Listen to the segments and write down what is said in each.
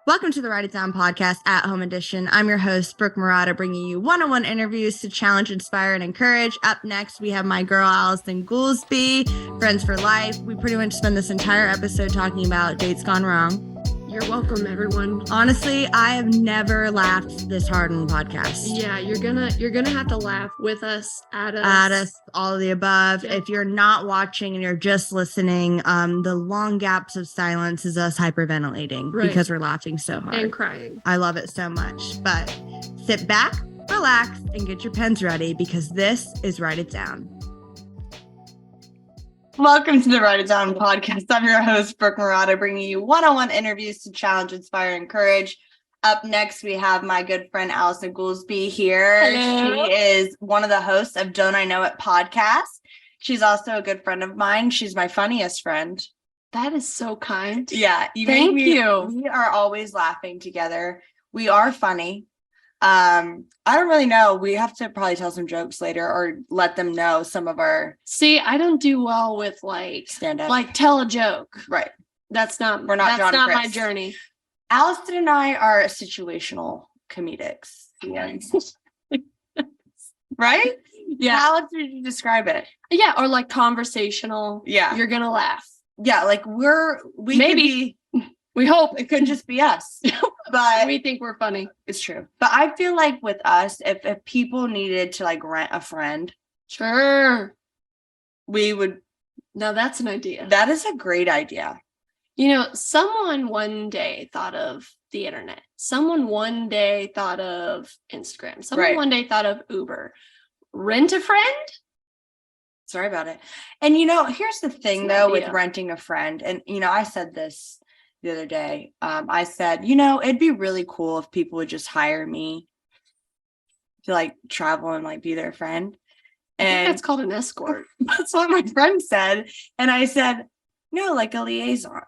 Welcome to the Write It Down podcast at Home Edition. I'm your host, Brooke Murata, bringing you one-on-one interviews to challenge, inspire, and encourage. Up next, we have my girl, Allyson Goolsby, Friends for Life. We pretty much spend this entire episode talking about dates gone wrong. You're welcome, everyone. Honestly, I have never laughed this hard on the podcast. Yeah, you're gonna have to laugh with us, at us, all of the above. Yep. If you're not watching and you're just listening, the long gaps of silence is us hyperventilating because we're laughing so hard and crying. I love it so much. But sit back, relax, and get your pens ready because this is Write It Down. Welcome to the Write It Down podcast. I'm your host, Brooke Murata, bringing you one-on-one interviews to challenge, inspire, and encourage. Up next, we have my good friend, Allyson Goolsby here. Hello. She is one of the hosts of Don't I Know It podcast. She's also a good friend of mine. She's my funniest friend. That is so kind. Yeah. Thank you. We are always laughing together. We are funny. I don't really know. We have to probably tell some jokes later or let them know some of our. See, I don't do well with stand up. Like tell a joke. Right. That's not my journey. Allyson and I are situational comedics. Right? Yeah. How else would you describe it? Yeah, or like conversational. Yeah. You're gonna laugh. Yeah, like we maybe. We hope it could just be us. But we think we're funny. It's true. But I feel like with us, if people needed to like rent a friend, sure, we would. Now that's an idea. That is a great idea. You know, someone one day thought of the internet. Someone one day thought of Instagram. Someone one day thought of Uber. Rent a friend? Sorry about it. And here's the thing though with renting a friend. And I said this the other day. I said, it'd be really cool if people would just hire me to like travel and like be their friend. And I think that's called an escort. That's what my friend said. And I said, no, like a liaison.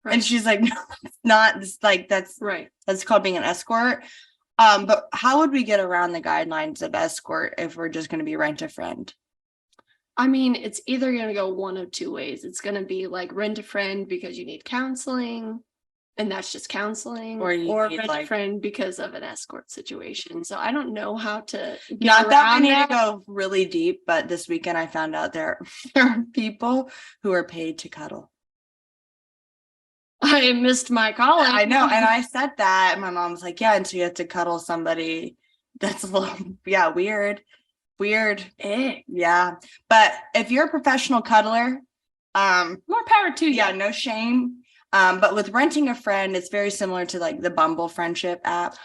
Right. And she's like, no, it's not. It's like that's right. That's called being an escort. But how would we get around the guidelines of escort if we're just going to be rent a friend? I mean, it's either going to go one of two ways. It's going to be like rent a friend because you need counseling, and that's just counseling, or rent a friend because of an escort situation. So I don't know how to get not that we need that. to go really deep, but this weekend I found out there are people who are paid to cuddle. I missed my calling. I know, and I said that, and my mom was like, "Yeah," and so you have to cuddle somebody. That's a little, weird. Yeah, but if you're a professional cuddler, more power to you. Yeah, no shame. But with renting a friend, it's very similar to like the Bumble friendship app.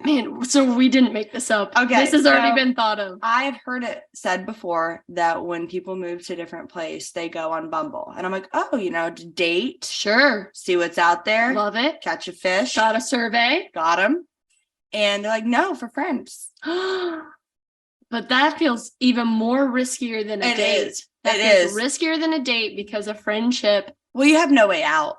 Man, so we didn't make this up. Okay, this has already been thought of. I've heard it said before that when people move to a different place, they go on Bumble, and I'm like, oh, to date, sure, see what's out there, love it, catch a fish, got a survey, got them, and they're like, no, for friends. But that feels even more riskier than a date. It is riskier than a date because of friendship. Well, you have no way out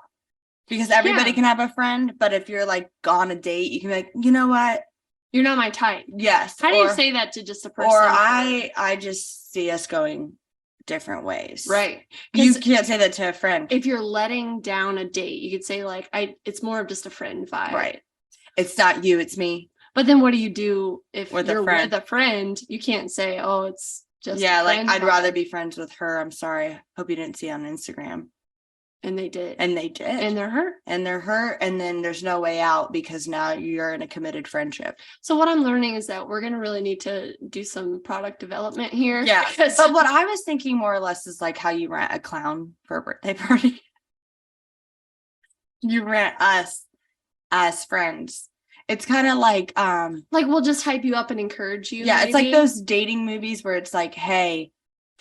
because everybody can have a friend. But if you're like on a date, you can be like, you know what? You're not my type. Yes. How do you say that to just a person? Or I just see us going different ways. Right. You can't say that to a friend. If you're letting down a date, you could say like, it's more of just a friend vibe. Right. It's not you, it's me. But then what do you do if with you're with a friend? You can't say, oh, it's just like I'd rather be friends with her. I'm sorry. Hope you didn't see on Instagram. And they did. And they did. And they're hurt. And then there's no way out because now you're in a committed friendship. So what I'm learning is that we're going to really need to do some product development here. Yeah. But what I was thinking more or less is like how you rent a clown for a birthday party. You rent us as friends. It's kind of like we'll just hype you up and encourage you. Yeah, maybe. It's like those dating movies where it's like, hey,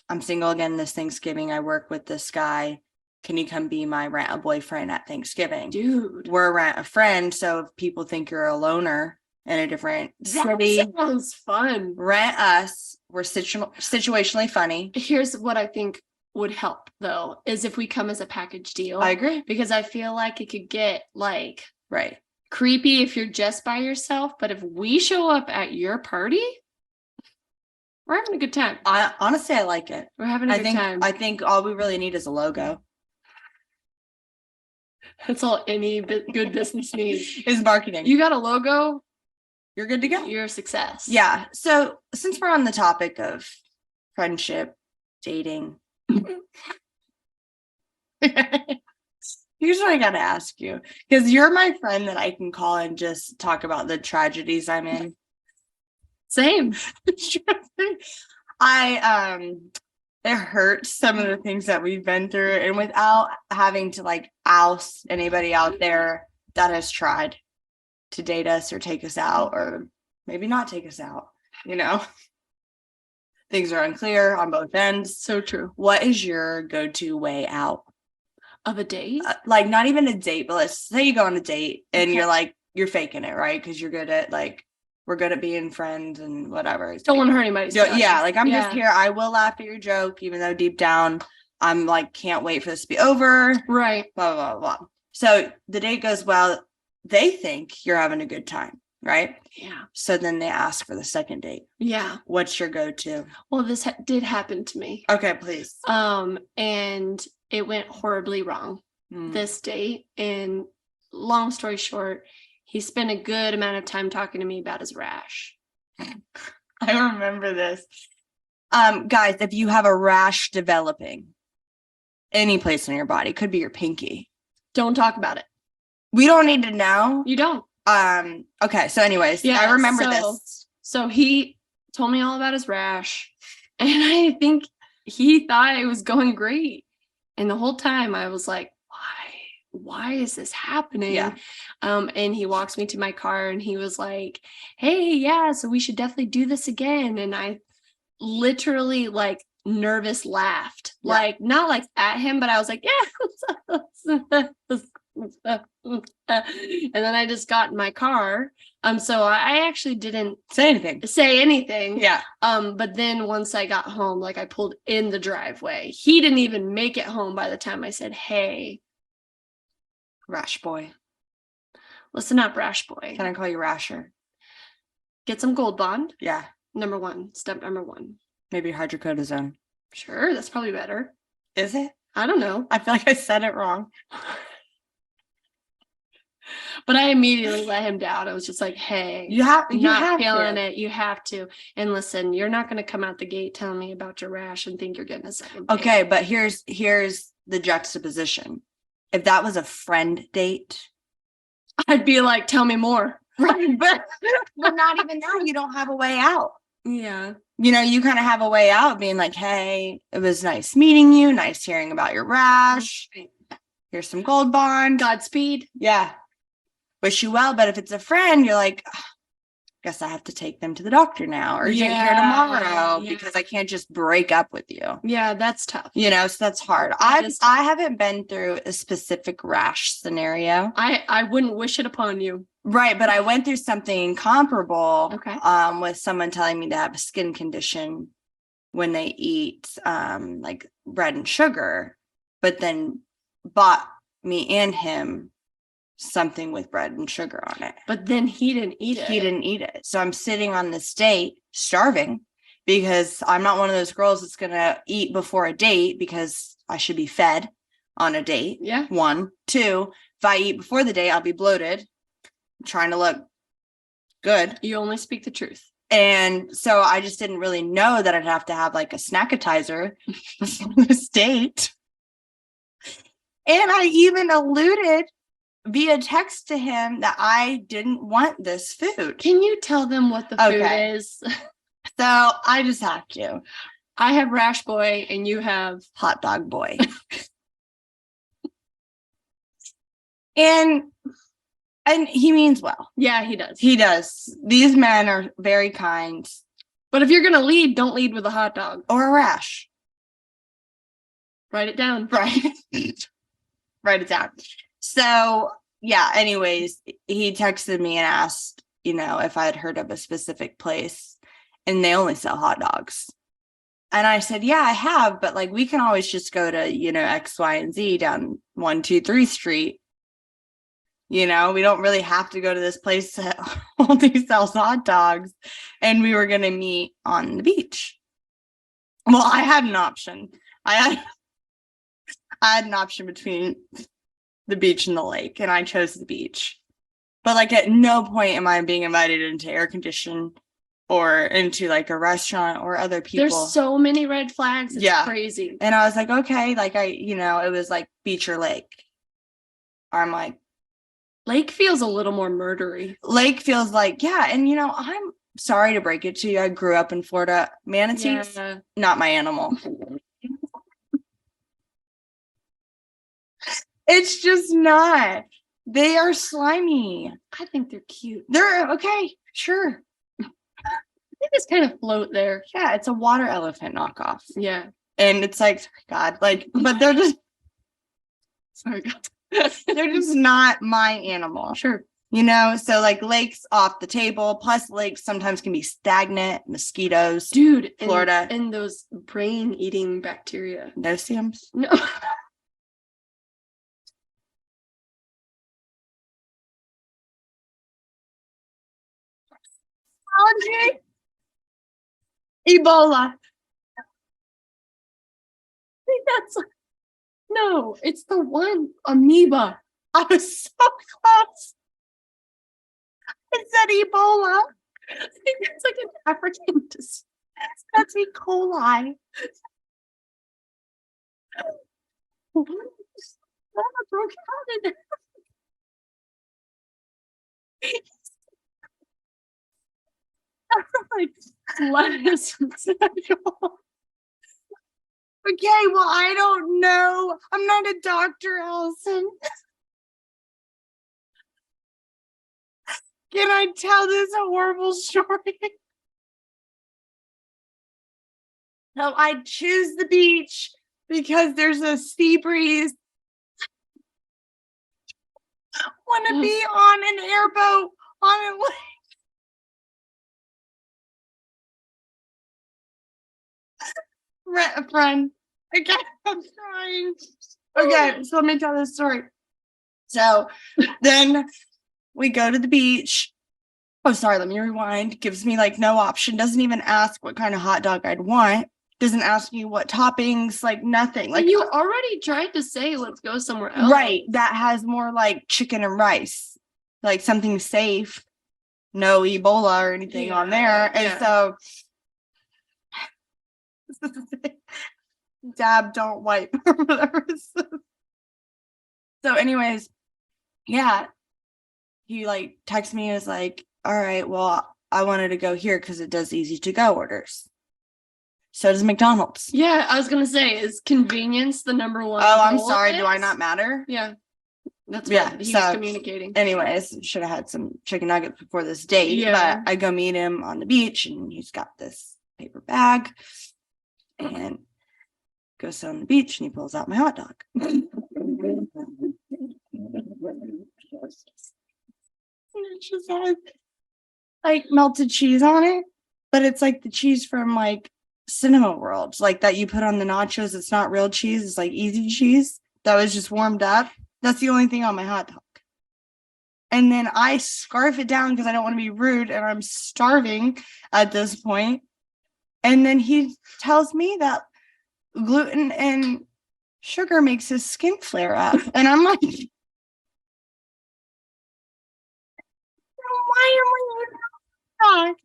I'm single again this Thanksgiving. I work with this guy. Can you come be my rent a boyfriend at Thanksgiving? Dude. We're rent a friend. So if people think you're a loner in a different city. That sounds fun. Rent us. We're situationally funny. Here's what I think would help, though, is if we come as a package deal. I agree. Because I feel like it could get right. creepy if you're just by yourself, but if we show up at your party, we're having a good time. Honestly, I like it. We're having a good time. I think all we really need is a logo. That's all any good business needs is marketing. You got a logo, you're good to go. You're a success. Yeah. So since we're on the topic of friendship, dating, here's what I got to ask you, because you're my friend that I can call and just talk about the tragedies I'm in. Same. It hurts, some of the things that we've been through, and without having to like oust anybody out there that has tried to date us or take us out, or maybe not take us out, things are unclear on both ends. So true. What is your go-to way out of a date? Like not even a date, but let's say you go on a date and you're faking it, right? Because you're good at we're good at being friends and whatever. Don't want to hurt anybody. Yeah, like I'm just here. I will laugh at your joke, even though deep down I'm like, can't wait for this to be over. Right. Blah, blah, blah, blah. So the date goes well. They think you're having a good time, right? Yeah. So then they ask for the second date. Yeah. What's your go-to? Well, this did happen to me. Okay, please. And it went horribly wrong. This date. And long story short, he spent a good amount of time talking to me about his rash. I remember this. Guys, if you have a rash developing any place on your body, could be your pinky. Don't talk about it. We don't need to know. You don't. Okay. So anyways, I remember this. So he told me all about his rash, and I think he thought it was going great. And the whole time I was like, why is this happening? Yeah. And he walks me to my car and he was like, hey, yeah, so we should definitely do this again. And I literally like nervous laughed, like not like at him, but I was like, yeah. And then I just got in my car. So I actually didn't say anything. Yeah. But then once I got home, like I pulled in the driveway. He didn't even make it home by the time I said, hey. Rash boy. Listen up, Rash boy. Can I call you Rasher? Get some Gold Bond. Yeah. Step number one. Maybe hydrocodone. Sure, that's probably better. Is it? I don't know. I feel like I said it wrong. But I immediately let him down. I was just like, hey, you have feeling it. You have to. And listen, you're not going to come out the gate telling me about your rash and think you're getting a second date. Okay, but here's the juxtaposition. If that was a friend date, I'd be like, tell me more. Right. But not even now. You don't have a way out. Yeah. You kind of have a way out being like, hey, it was nice meeting you. Nice hearing about your rash. Here's some Gold Bond. Godspeed. Yeah. Wish you well. But if it's a friend, you're like, guess I have to take them to the doctor now or get here tomorrow because I can't just break up with you. Yeah, that's tough. So that's hard. I haven't been through a specific rash scenario. I wouldn't wish it upon you. Right, but I went through something comparable. Okay. With someone telling me to have a skin condition when they eat like bread and sugar, but then bought me and him something with bread and sugar on it. But then he didn't eat it. So I'm sitting on this date starving because I'm not one of those girls that's going to eat before a date because I should be fed on a date. Yeah. 1, 2, if I eat before the date, I'll be bloated. I'm trying to look good. You only speak the truth. And so I just didn't really know that I'd have to have like a snackatizer on this date. And I even alluded via text to him that I didn't want this food. Can you tell them what the food is? So I just have to. I have Rash Boy and you have Hot Dog Boy. and he means well. Yeah, he does. He does. These men are very kind. But if you're going to lead, don't lead with a hot dog. Or a rash. Write it down. Right. Write it down. So, yeah, anyways, he texted me and asked, if I had heard of a specific place and they only sell hot dogs. And I said, yeah, I have, but like, we can always just go to, X, Y, and Z down 123 Street. We don't really have to go to this place that only sells hot dogs. And we were going to meet on the beach. Well, I had an option. I had an option between the beach and the lake, and I chose the beach. But like at no point am I being invited into air condition or into like a restaurant or other people. There's so many red flags. It's crazy. And I was like, okay, like it was like beach or lake. I'm like, lake feels a little more murdery. Lake feels like, yeah. And I'm sorry to break it to you. I grew up in Florida. Manatees, not my animal. It's just not. They are slimy. I think they're cute. They're okay. Sure. They just kind of float there. Yeah, it's a water elephant knockoff. Yeah. And it's like, God, like, but they're just, sorry, God. They're just not my animal. Sure. So like lakes off the table, plus lakes sometimes can be stagnant, mosquitoes. Dude, Florida. And those brain eating bacteria. No-see-ums? No. Allergy? Ebola. I think no, it's the one amoeba. I was so close. I said Ebola. I think that's like an African disease. That's E. coli. Broke out in like lettuce. Okay, well, I don't know. I'm not a doctor, Allyson. Can I tell this horrible story? So I choose the beach because there's a sea breeze. Want to be on an airboat on a lake. Rent a friend. Okay, I'm trying. Okay, so let me tell this story. So then we go to the beach. Oh, sorry, let me rewind. Gives me like no option. Doesn't even ask what kind of hot dog I'd want. Doesn't ask me what toppings, like nothing. Like you already tried to say, let's go somewhere else. Right. That has more like chicken and rice, like something safe. No Ebola or anything on there. And so dab, don't wipe or whatever. So anyways, yeah, he like texted me and was like, all right, well, I wanted to go here because it does easy to go orders. So does McDonald's. Yeah, I was gonna say, is convenience the number one? Oh, I'm sorry. Do I not matter? Yeah. That's what he was communicating. Anyways, should have had some chicken nuggets before this date. But I go meet him on the beach and he's got this paper bag and goes on the beach and he pulls out my hot dog. And it just has like melted cheese on it, but it's like the cheese from like Cinema World, like that you put on the nachos. It's not real cheese, it's like easy cheese that was just warmed up. That's the only thing on my hot dog. And then I scarf it down because I don't want to be rude and I'm starving at this point. And then he tells me that gluten and sugar makes his skin flare up. And I'm like, why am I not?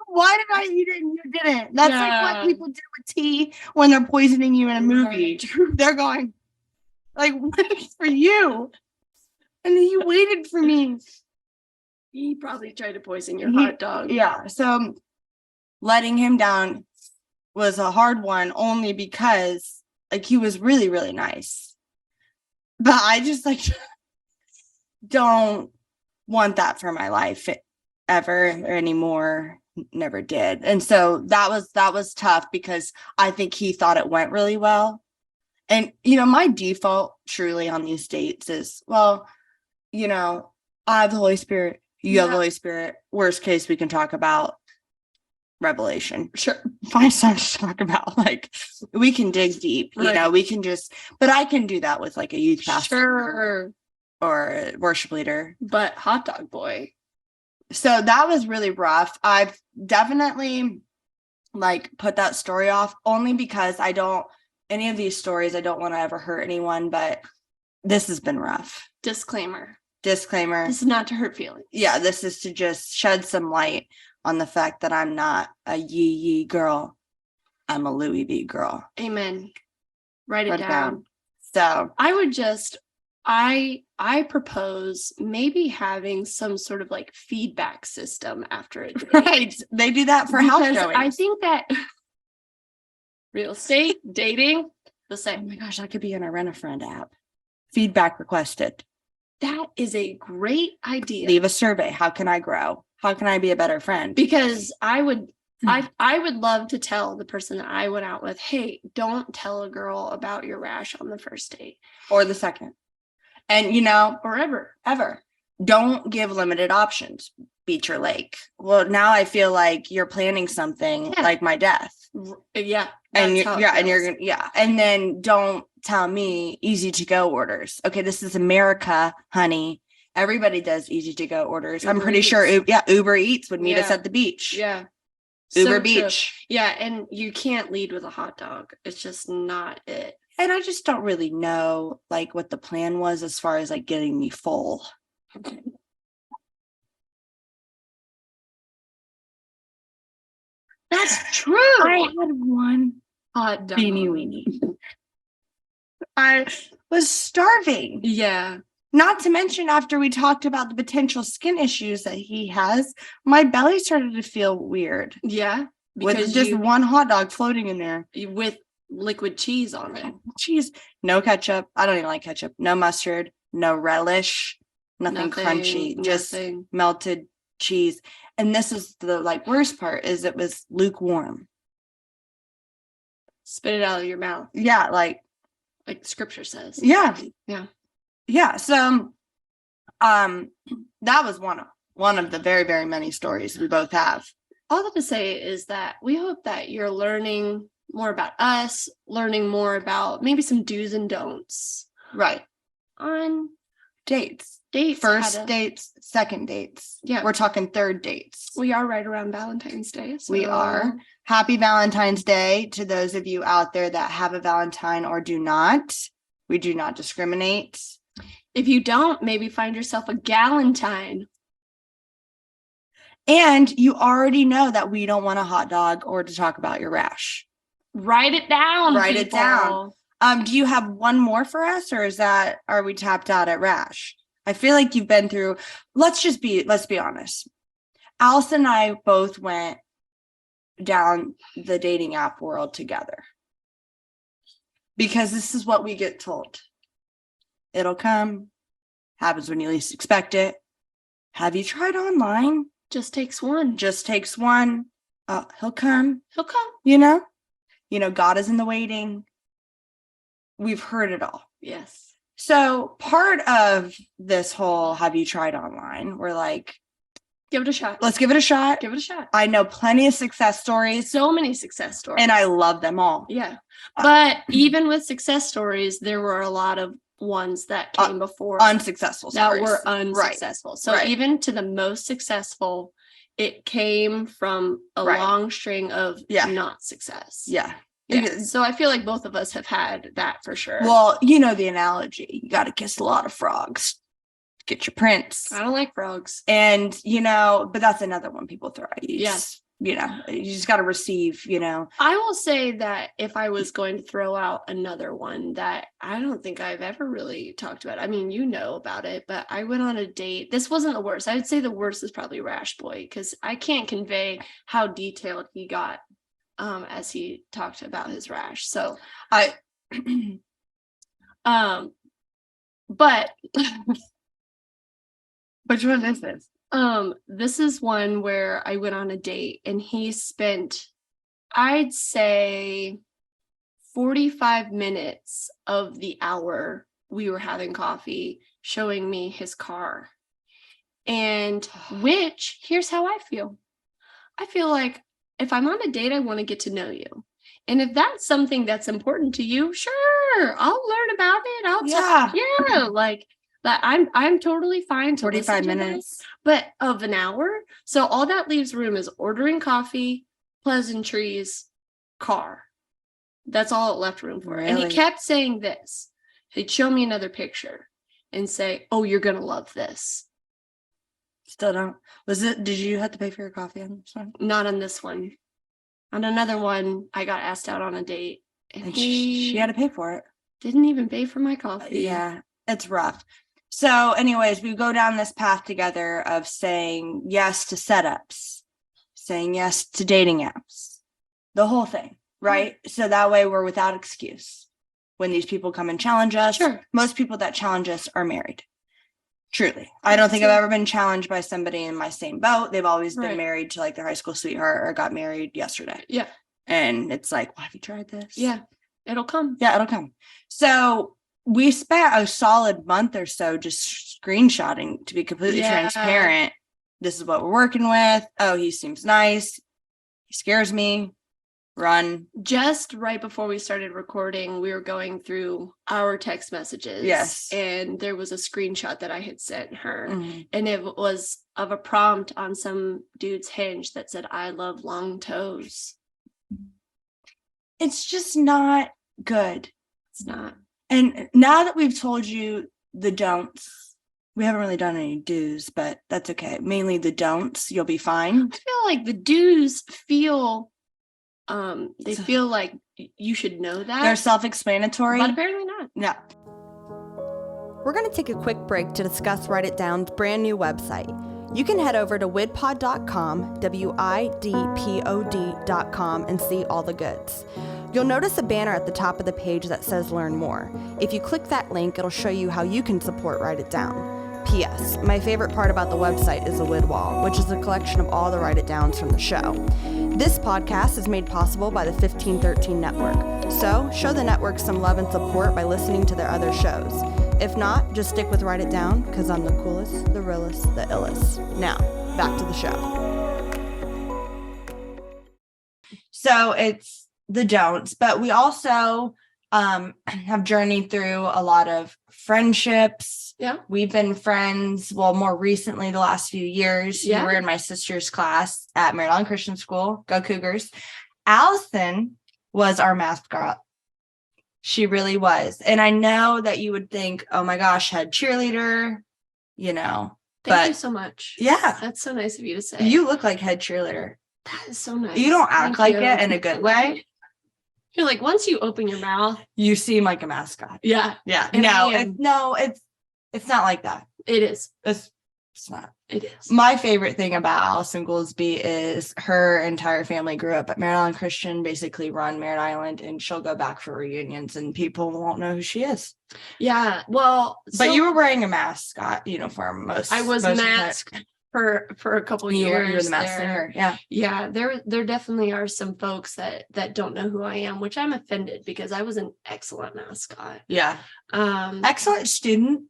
Why did I eat it and you didn't? That's like what people do with tea when they're poisoning you in a movie. They're going, like, wait for you. And then he waited for me. He probably tried to poison your hot dog. Yeah. So letting him down was a hard one only because like he was really, really nice. But I just like don't want that for my life ever or anymore. Never did. And so that was tough because I think he thought it went really well. And my default truly on these dates is, well, I have the Holy Spirit, you have the Holy Spirit. Worst case, we can talk about Revelation. Sure. Find something to talk about. Like we can dig deep, we can just, but I can do that with like a youth pastor or a worship leader. But hot dog boy. So that was really rough. I've definitely like put that story off only because I don't any of these stories. I don't want to ever hurt anyone, but this has been rough. Disclaimer. This is not to hurt feelings. Yeah, this is to just shed some light on the fact that I'm not a yee girl. I'm a Louis V girl. Amen. Write it down. So I would just, I propose maybe having some sort of like feedback system after it. Right. They do that for house showings. I think that real estate, dating, the same. Oh my gosh, that could be in a Rent-A-Friend app. Feedback requested. That is a great idea. Leave a survey. How can I grow? How can I be a better friend? Because I would love to tell the person that I went out with, hey, don't tell a girl about your rash on the first date. Or the second. And, you know, or ever. Don't give limited options. Beach or lake. Well, now I feel like you're planning something like my death. Yeah. And and then don't tell me easy to go orders. Okay, this is America, honey. Everybody does easy to go orders. I'm pretty sure Uber Eats would meet us at the beach. Yeah. Uber Beach. True. Yeah, and you can't lead with a hot dog. It's just not it. And I just don't really know like what the plan was as far as like getting me full. That's true. I had one hot dog. Beanie weenie. I was starving. Yeah. Not to mention, after we talked about the potential skin issues that he has, my belly started to feel weird. Yeah. With just one hot dog floating in there. With liquid cheese on it. Cheese. No ketchup. I don't even like ketchup. No mustard. No relish. Nothing crunchy. Just melted cheese. And this is the like worst part is it was lukewarm. Spit it out of your mouth. Yeah, like scripture says. Yeah. Yeah. Yeah. So that was one of the very, very many stories we both have. All that to say is that we hope that you're learning more about us, learning more about maybe some do's and don'ts. Right. On dates. First dates, second dates. Yeah. We're talking third dates. We are right around Valentine's Day. So. We are. Happy Valentine's Day to those of you out there that have a Valentine or do not. We do not discriminate. If you don't, maybe find yourself a galentine. And you already know that we don't want a hot dog or to talk about your rash. Write it down. Write it down. Do you have one more for us, or are we tapped out at rash? I feel like you've been through, let's be honest. Allyson and I both went down the dating app world together. Because this is what we get told. It'll come. Happens when you least expect it. Have you tried online? Just takes one. He'll come. He'll come. You know, God is in the waiting. We've heard it all. Yes. So part of this whole have you tried online, we're like, give it a shot. Let's give it a shot. Give it a shot. I know plenty of success stories. So many success stories. And I love them all. Yeah. But even with success stories, there were a lot of ones that came before. Unsuccessful stories. That were unsuccessful. Right. So even to the most successful, it came from a long string of not success. Yeah. Yeah. So I feel like both of us have had that for sure. Well, you know the analogy. You got to kiss a lot of frogs. Get your prince. I don't like frogs. And, but that's another one people throw at you. Yes. You just got to receive, I will say that if I was going to throw out another one that I don't think I've ever really talked about. I mean, you know about it, but I went on a date. This wasn't the worst. I would say the worst is probably Rash Boy, because I can't convey how detailed he got as he talked about his rash. So but which one is this? This is one where I went on a date and he spent, I'd say 45 minutes of the hour we were having coffee showing me his car. And here's how I feel. I feel like if I'm on a date, I want to get to know you. And if that's something that's important to you, sure, I'll learn about it. Like that. I'm totally fine to 45 minutes, but of an hour. So all that leaves room is ordering coffee, pleasantries, car. That's all it left room for. Really? And he kept saying this. He'd show me another picture and say, oh, you're going to love this. Still don't. Did you have to pay for your coffee on this one? Not on this one. On another one, I got asked out on a date. And she had to pay for it. Didn't even pay for my coffee. Yeah, it's rough. So anyways, we go down this path together of saying yes to setups, saying yes to dating apps, the whole thing, right? So that way we're without excuse when these people come and challenge us. Sure. Most people that challenge us are married. Truly. I don't think I've ever been challenged by somebody in my same boat. They've always been married to like their high school sweetheart or got married yesterday. Yeah. And it's like, well, have you tried this? Yeah. It'll come. Yeah, it'll come. So we spent a solid month or so just screenshotting to be completely transparent. This is what we're working with. Oh, he seems nice. He scares me. Run. Just right before we started recording, we were going through our text messages. Yes. And there was a screenshot that I had sent her. Mm-hmm. And it was of a prompt on some dude's Hinge that said, I love long toes. It's just not good. It's not. And now that we've told you the don'ts, we haven't really done any do's, but that's okay. Mainly the don'ts, you'll be fine. I feel like the do's feel feel like you should know that. They're self-explanatory. But apparently not. Yeah. We're going to take a quick break to discuss Write It Down's brand new website. You can head over to widpod.com, widpod.com, and see all the goods. You'll notice a banner at the top of the page that says Learn More. If you click that link, it'll show you how you can support Write It Down. P.S. My favorite part about the website is the Wid Wall, which is a collection of all the Write It Downs from the show. This podcast is made possible by the 1513 Network, so show the network some love and support by listening to their other shows. If not, just stick with Write It Down, because I'm the coolest, the realest, the illest. Now, back to the show. So it's the don'ts, but we also have journeyed through a lot of friendships. Yeah. We've been friends, well, more recently, the last few years. Yeah. You were in my sister's class at Maryland Christian School. Go Cougars. Allyson was our mascot. She really was. And I know that you would think, oh my gosh, head cheerleader, you know. Thank you so much. Yeah. That's so nice of you to say. You look like head cheerleader. That is so nice. You don't act like it in a good way. You're like, once you open your mouth, you seem like a mascot. Yeah. Yeah. It's not like that. It is. It's not. It is. My favorite thing about Allyson Goolsby is her entire family grew up at Maryland Christian, basically run Merritt Island, and she'll go back for reunions and people won't know who she is. Yeah. Well, but you were wearing a mascot uniform I was masked for a couple of years. You were the masked singer. Yeah. Yeah. There definitely are some folks that don't know who I am, which I'm offended because I was an excellent mascot. Yeah. Excellent student.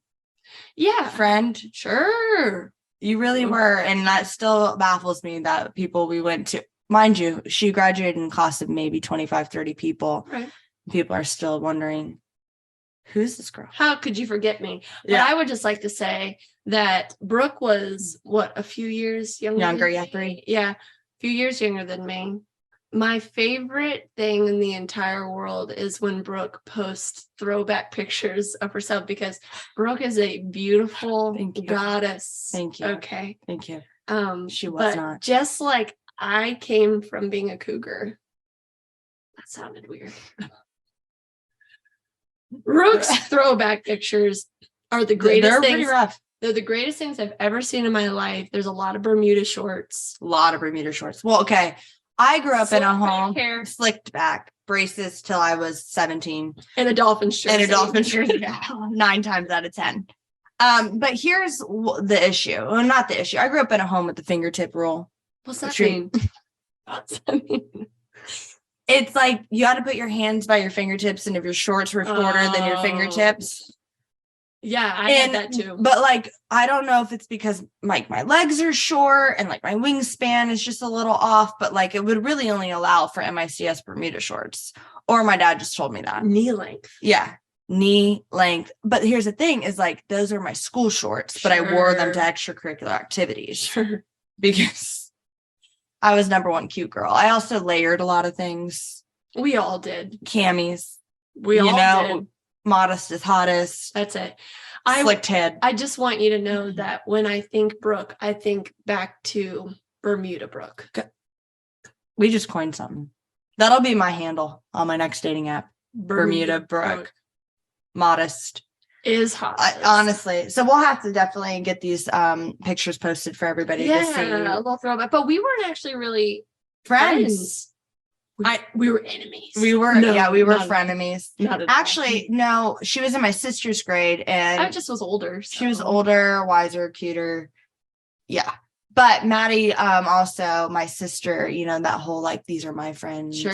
Yeah. Friend. Sure. You really were. And that still baffles me that people we went to, mind you, she graduated in a class of maybe 25, 30 people. Right. People are still wondering, who's this girl? How could you forget me? Yeah. But I would just like to say that Brooke was a few years younger? Yeah, 3. Yeah. A few years younger than me. My favorite thing in the entire world is when Brooke posts throwback pictures of herself, because Brooke is a beautiful goddess. Thank you. Okay. Thank you. She but was not. Just like I came from being a cougar. That sounded weird. Brooke's throwback pictures are the greatest They're things. pretty rough. They're the greatest things I've ever seen in my life. There's a lot of Bermuda shorts. Well, okay. I grew up in a home, slicked back, braces till I was 17. And a Dolphins jersey. 9 times out of 10. But here's the issue. Well, not the issue. I grew up in a home with the fingertip rule. What's that mean? What's that mean? It's like you got to put your hands by your fingertips, and if your shorts were shorter than your fingertips. Yeah, I had that too. But like, I don't know if it's because like my legs are short and like my wingspan is just a little off, but like it would really only allow for MICS Bermuda shorts. Or my dad just told me that. Knee length. Yeah. Knee length. But here's the thing is like, those are my school shorts, but I wore them to extracurricular activities. Sure. Because I was number one cute girl. I also layered a lot of things. We all did. Camis. We all did. Modest is hottest. That's it. Slicked head. I just want you to know that when I think Brooke, I think back to Bermuda Brooke. We just coined something. That'll be my handle on my next dating app. Bermuda Brooke. Modest is hot. Honestly. So we'll have to definitely get these pictures posted for everybody to see. Yeah, a little throwback. But we weren't actually really friends. We were enemies. We were frenemies. Actually, no, she was in my sister's grade and I just was older. So. She was older, wiser, cuter. Yeah. But Maddie, also my sister, you know, that whole like these are my friends. Sure.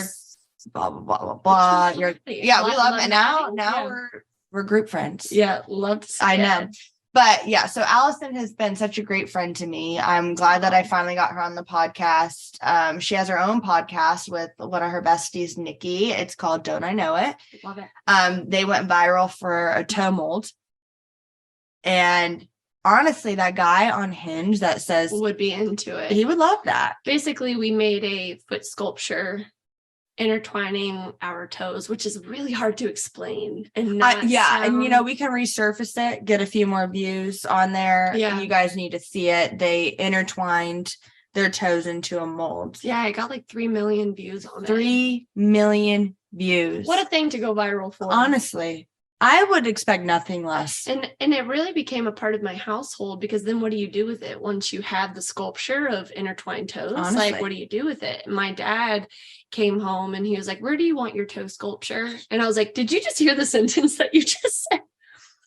Blah blah blah blah blah. We love it. Now we're group friends. Yeah, love to see I know. But yeah, so Allyson has been such a great friend to me. I'm glad that I finally got her on the podcast. She has her own podcast with one of her besties, Nikki. It's called Don't I Know It? Love it. They went viral for a toe mold. And honestly, that guy on Hinge that says would be into it. He would love that. Basically, we made a foot sculpture intertwining our toes, which is really hard to explain. And and you know, we can resurface it, get a few more views on there. Yeah, you guys need to see it. They intertwined their toes into a mold. Yeah, I got like 3 million views on it. 3 million views. What a thing to go viral for. Honestly, I would expect nothing less. And it really became a part of my household, because then what do you do with it once you have the sculpture of intertwined toes? Honestly. Like, what do you do with it? My dad came home and he was like, where do you want your toe sculpture? And I was like, did you just hear the sentence that you just said?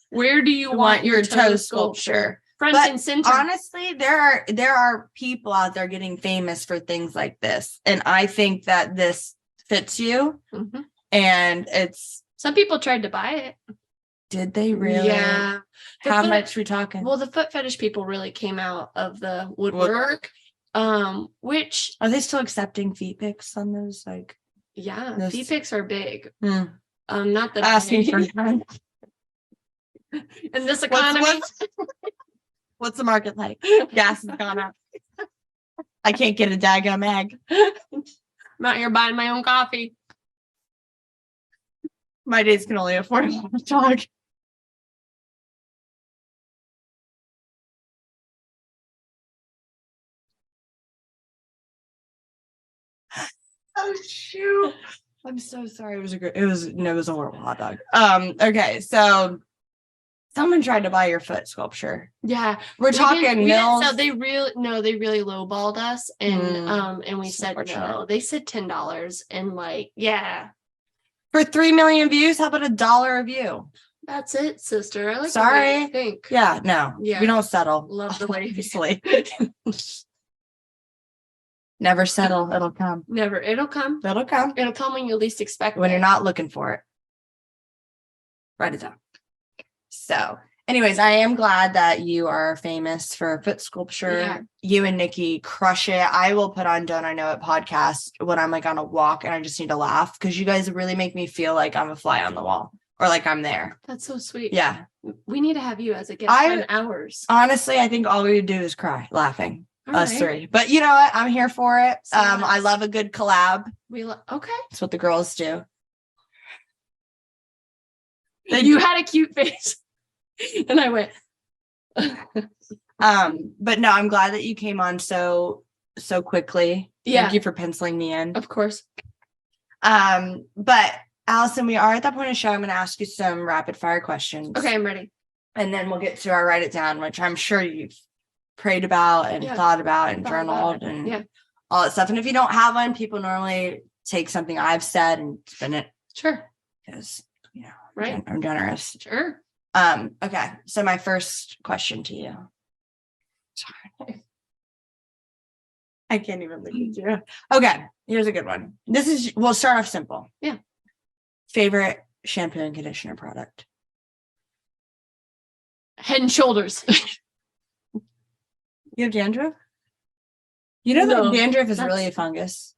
Where do you want your toe sculpture? Front and center. Honestly, there are people out there getting famous for things like this. And I think that this fits you. Mm-hmm. And it's... Some people tried to buy it. Did they really? Yeah. How much we talking? Well, the foot fetish people really came out of the woodwork. Which are they still accepting feet pics on those? Like, yeah, feet pics are big. Mm. Not that asking for in this economy. What's the market like? Gas has gone up. I can't get a daggum egg. I'm out here buying my own coffee. My days can only afford a hot dog. Oh shoot! I'm so sorry. It was a horrible hot dog. Okay, so someone tried to buy your foot sculpture. Yeah, we're talking mills. So they really lowballed us, and we said no. They said $10, and like, yeah. For 3 million views, how about $1 a view? That's it, sister. I like Sorry. The way you think. Yeah, no. Yeah. We don't settle. Love the way you sleep. Never settle. It'll come. Never. It'll come. It'll come. It'll come when you least expect it. When you're not looking for it. Write it down. So, anyways, I am glad that you are famous for foot sculpture. Yeah. You and Nikki crush it. I will put on Don't I Know It podcast when I'm like on a walk and I just need to laugh, because you guys really make me feel like I'm a fly on the wall or like I'm there. That's so sweet. Yeah. We need to have you as a guest on ours. Honestly, I think all we would do is cry laughing. Us three. But you know what? I'm here for it. So I love a good collab. Okay. That's what the girls do. You had a cute face. And I went. But no, I'm glad that you came on so quickly. Yeah. Thank you for penciling me in. Of course. But Allyson, we are at that point of the show. I'm going to ask you some rapid fire questions. Okay, I'm ready. And then we'll get to our write it down, which I'm sure you've prayed about and thought about and journaled and all that stuff. And if you don't have one, people normally take something I've said and spin it. Sure. Because, you know, right. I'm generous. Sure. Okay. So my first question to you. Sorry. I can't even look at you. Okay. Here's a good one. We'll start off simple. Yeah. Favorite shampoo and conditioner product? Head and Shoulders. You have dandruff? You know that dandruff is really a fungus.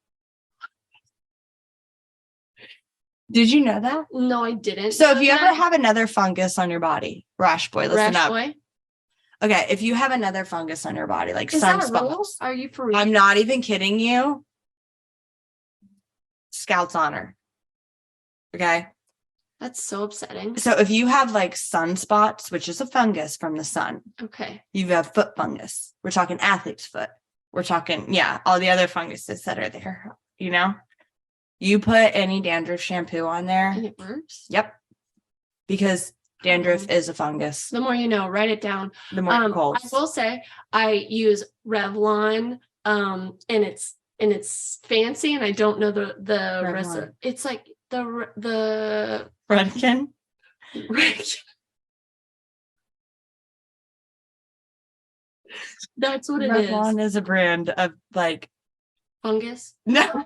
Did you know that? No, I didn't. So if you ever have another fungus on your body, Rash Boy, listen up. Boy? Okay, if you have another fungus on your body, like is sunspots. Are you for real? I'm not even kidding you. Scout's honor. Okay. That's so upsetting. So if you have like sunspots, which is a fungus from the sun. Okay. You have foot fungus. We're talking athlete's foot. We're talking, all the other funguses that are there, You put any dandruff shampoo on there. And it works? Yep. Because dandruff is a fungus. The more you know, write it down. The more cold. I will say I use Revlon, and it's fancy, and I don't know the rest of it's like the Redken. That's what it Revlon is a brand of like fungus. No.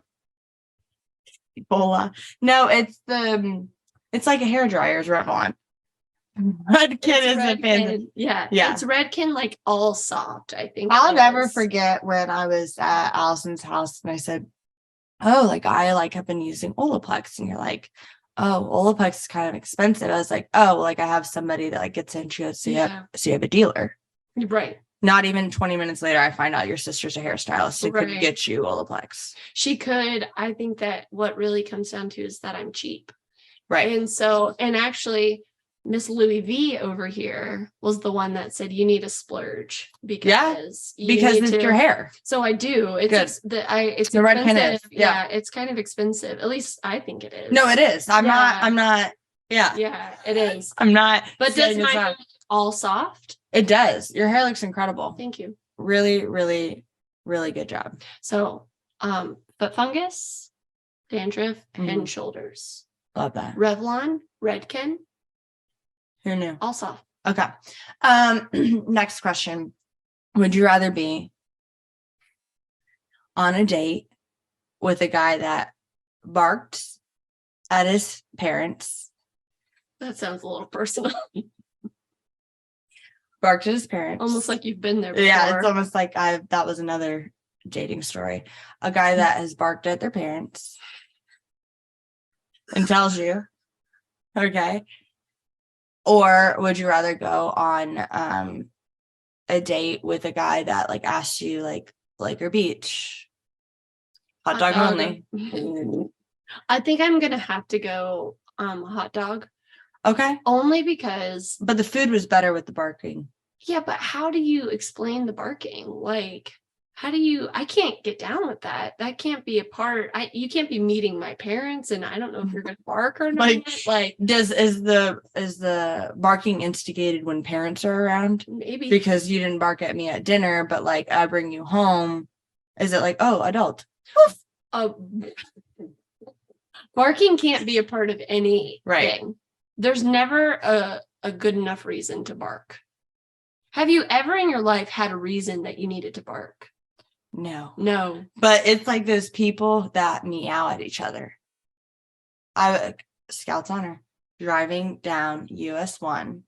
Ebola. No, it's like a hairdryer is Revlon. Redken is a fancy. Yeah. It's Redken, like all soft, I think. I'll never forget when I was at Allison's house and I said, oh, like I have been using Olaplex, and you're like, oh, Olaplex is kind of expensive. I was like, oh, like I have somebody that like gets into it, so you have a dealer. Right. Not even 20 minutes later, I find out your sister's a hairstylist who could get you Olaplex. She could. I think that what really comes down to is that I'm cheap. Right. And actually, Miss Louis V over here was the one that said you need to splurge because it's your hair. So I do. It's the Redken is. Yeah, it's kind of expensive. At least I think it is. No, it is. I'm not. Yeah. Yeah, it is. I'm not. But does my hair all soft? It does. Your hair looks incredible. Thank you. Really, really, really good job. So, foot fungus, dandruff, and shoulders. Love that. Revlon, Redken. Who knew? All soft. Okay. Next question. Would you rather be on a date with a guy that barked at his parents? That sounds a little personal. Barked at his parents. Almost like you've been there before. Yeah, it's almost like that was another dating story. A guy that has barked at their parents and tells you, okay. Or would you rather go on a date with a guy that like asks you like Lake or beach? Hot dog only. I think I'm gonna have to go hot dog. Okay. Only because but the food was better with the barking. Yeah, but how do you explain the barking? Like, how do you I can't get down with that. That can't be a part. You can't be meeting my parents and I don't know if you're gonna bark or not. Like is the barking instigated when parents are around? Maybe because you didn't bark at me at dinner, but like I bring you home. Is it like, oh, adult? Barking can't be a part of anything. Right. There's never a good enough reason to bark. Have you ever in your life had a reason that you needed to bark? No. But it's like those people that meow at each other. Scouts Honor, driving down US 1,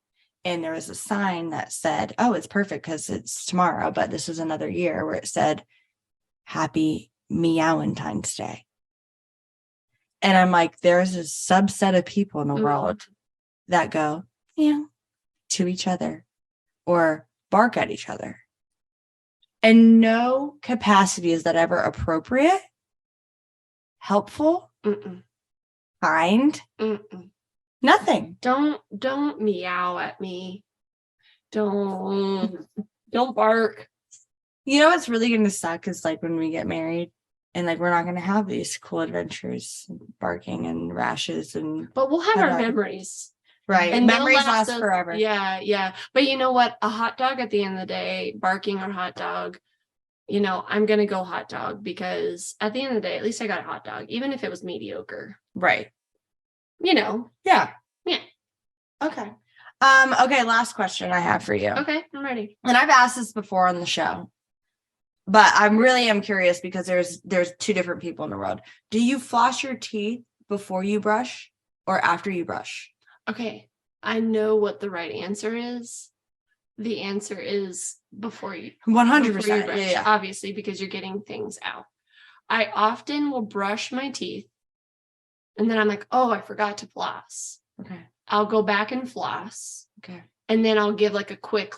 and there was a sign that said, oh, it's perfect because it's tomorrow, but this is another year, where it said, Happy Meowentine's Day. And I'm like, there's a subset of people in the world that go, to each other or bark at each other. And no capacity is that ever appropriate, helpful, kind, nothing. Don't meow at me. Don't bark. You know what's really going to suck is like when we get married and like we're not going to have these cool adventures, barking and rashes but we'll have our memories. Right. And memories last forever. Yeah. But you know what? A hot dog at the end of the day, barking or hot dog, I'm going to go hot dog because at the end of the day, at least I got a hot dog, even if it was mediocre. Right. Yeah. Yeah. Okay. Okay. Last question I have for you. Okay. I'm ready. And I've asked this before on the show, but I really am curious because there's two different people in the world. Do you floss your teeth before you brush or after you brush? Okay, I know what the right answer is. The answer is before you. 100%. Yeah. Obviously, because you're getting things out. I often will brush my teeth and then I'm like, oh, I forgot to floss. Okay. I'll go back and floss. Okay. And then I'll give like a quick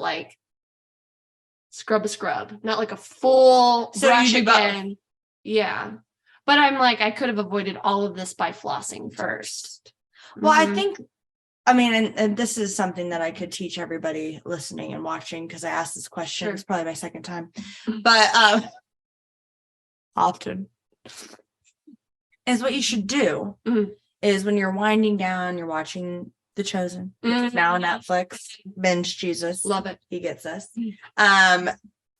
scrub, not like a full brush again. Yeah. But I'm like, I could have avoided all of this by flossing first. Well, I think, I mean, and this is something that I could teach everybody listening and watching, because I asked this question. Sure. It's probably my second time, but often is what you should do is when you're winding down, you're watching The Chosen, which is now on Netflix. Binge Jesus. Love it. He gets us.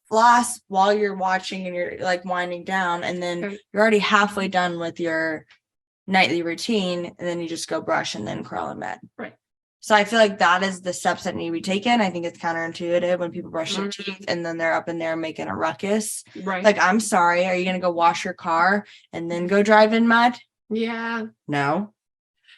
Floss while you're watching and you're like winding down, and then you're already halfway done with your nightly routine, and then you just go brush and then curl in bed. Right. So I feel like that is the steps that need to be taken. I think it's counterintuitive when people brush their teeth and then they're up in there making a ruckus. Right. Like, I'm sorry, are you going to go wash your car and then go drive in mud? Yeah. No.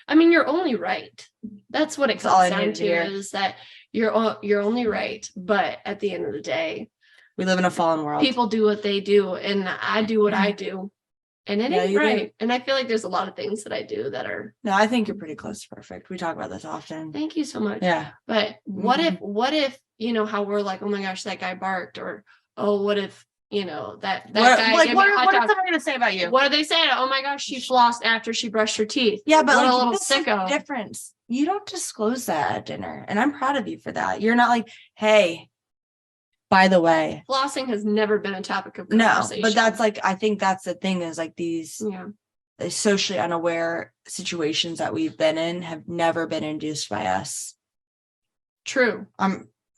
I mean, you're only right. That's what it comes down to, is that you're only right. But at the end of the day, we live in a fallen world. People do what they do, and I do what I do. And it ain't right. Do. And I feel like there's a lot of things that I do that are. No, I think you're pretty close to perfect. We talk about this often. Thank you so much. Yeah. But what if, you know, how we're like, oh my gosh, that guy barked, or, oh, what if, you know, that guy. Like, what is somebody going to say about you? What are they saying? Oh my gosh, she flossed after she brushed her teeth. Yeah, but what like, a little sicko. Difference. You don't disclose that at dinner. And I'm proud of you for that. You're not like, hey, by the way, flossing has never been a topic of conversation. No, but that's like, I think that's the thing, is like these socially unaware situations that we've been in have never been induced by us. True.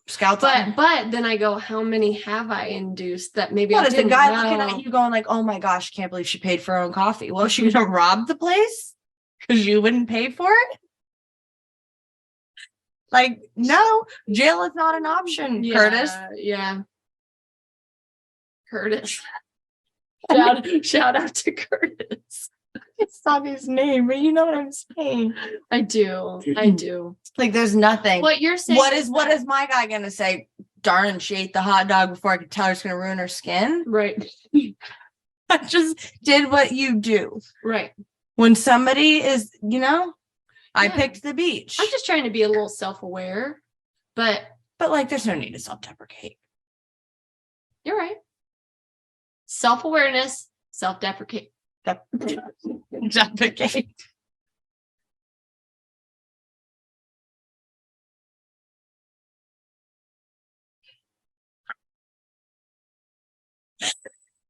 Scouts. But then I go, how many have I induced that maybe what, I didn't the guy know? Looking at you going like, oh my gosh, can't believe she paid for her own coffee. Well, is she gonna rob the place because you wouldn't pay for it? Like, no, jail is not an option, Curtis. Yeah. Curtis. Shout out to Curtis. It's not his name, but you know what I'm saying. I do. Like, there's nothing. What you're saying. What is my guy gonna say? Darn, she ate the hot dog before I could tell her it's gonna ruin her skin. Right. I just did what you do. Right. When somebody is, you know, I picked the beach. I'm just trying to be a little self-aware, but like, there's no need to self-deprecate. You're right. Self-awareness, self-deprecate. Deprecate.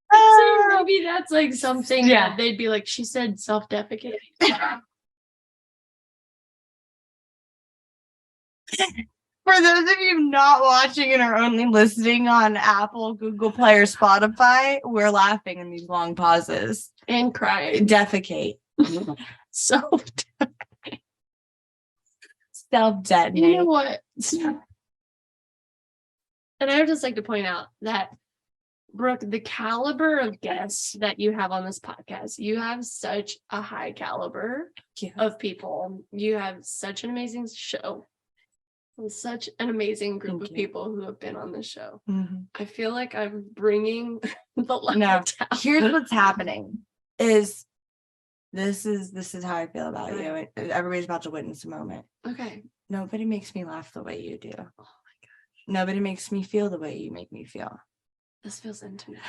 So maybe that's like something that they'd be like, she said self-deprecate. For those of you not watching and are only listening on Apple, Google Play, or Spotify, we're laughing in these long pauses. And crying. Defecate. Self-detonate. Self-detonate. You know what? And I would just like to point out that, Brooke, the caliber of guests that you have on this podcast, you have such a high caliber of people. You have such an amazing show. Such an amazing group of people who have been on the show. I feel like I'm bringing the level down. Here's what's happening is this is how I feel about you. Everybody's about to witness a moment. Okay. Nobody makes me laugh the way you do. Oh my gosh. Nobody makes me feel the way you make me feel. This feels intimate.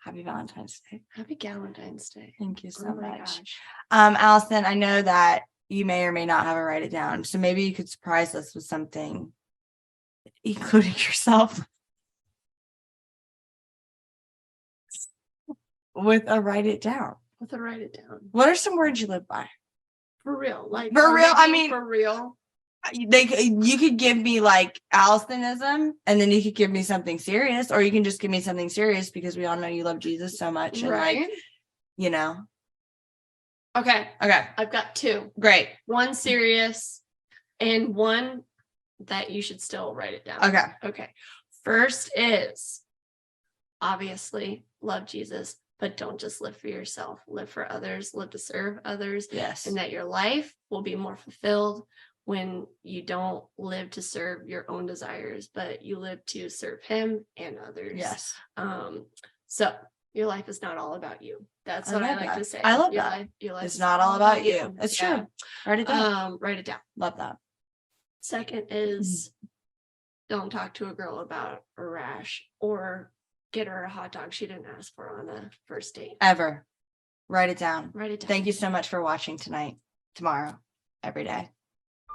Happy Valentine's Day. Happy Galentine's Day. Thank you so much. Allyson, I know that you may or may not have a write it down. So maybe you could surprise us with something, including yourself, with a write it down. What are some words you live by? For real. Like, for real. I mean, for real. You could give me like Allysonism, and then you could give me something serious, or you can just give me something serious because we all know you love Jesus so much. And like, you know. Okay. Okay. I've got two. Great. One serious and one that you should still write it down. Okay. First is obviously love Jesus, but don't just live for yourself. Live for others, live to serve others. Yes. And that your life will be more fulfilled when you don't live to serve your own desires, but you live to serve him and others. Yes. So your life is not all about you. That's what I like to say. I love that. Your life it's not all about you. It's true. Write it down. Write it down. Love that. Second is don't talk to a girl about a rash or get her a hot dog she didn't ask for on a first date. Ever. Write it down. Write it down. Thank you so much for watching tomorrow. every day.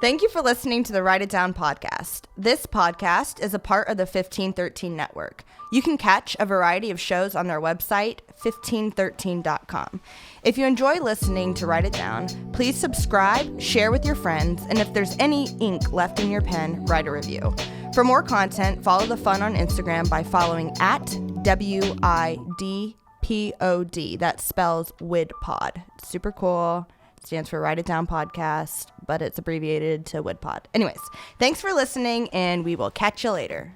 Thank you for listening to the Write It Down podcast. This podcast is a part of the 1513 network. You can catch a variety of shows on their website, 1513.com. If you enjoy listening to Write It Down, please subscribe, share with your friends, and if there's any ink left in your pen, write a review. For more content, follow the fun on Instagram by following at WIDPOD. That spells WIDPod. It's super cool. Stands for Write It Down Podcast, but it's abbreviated to WIDPod. Anyways, thanks for listening, and we will catch you later.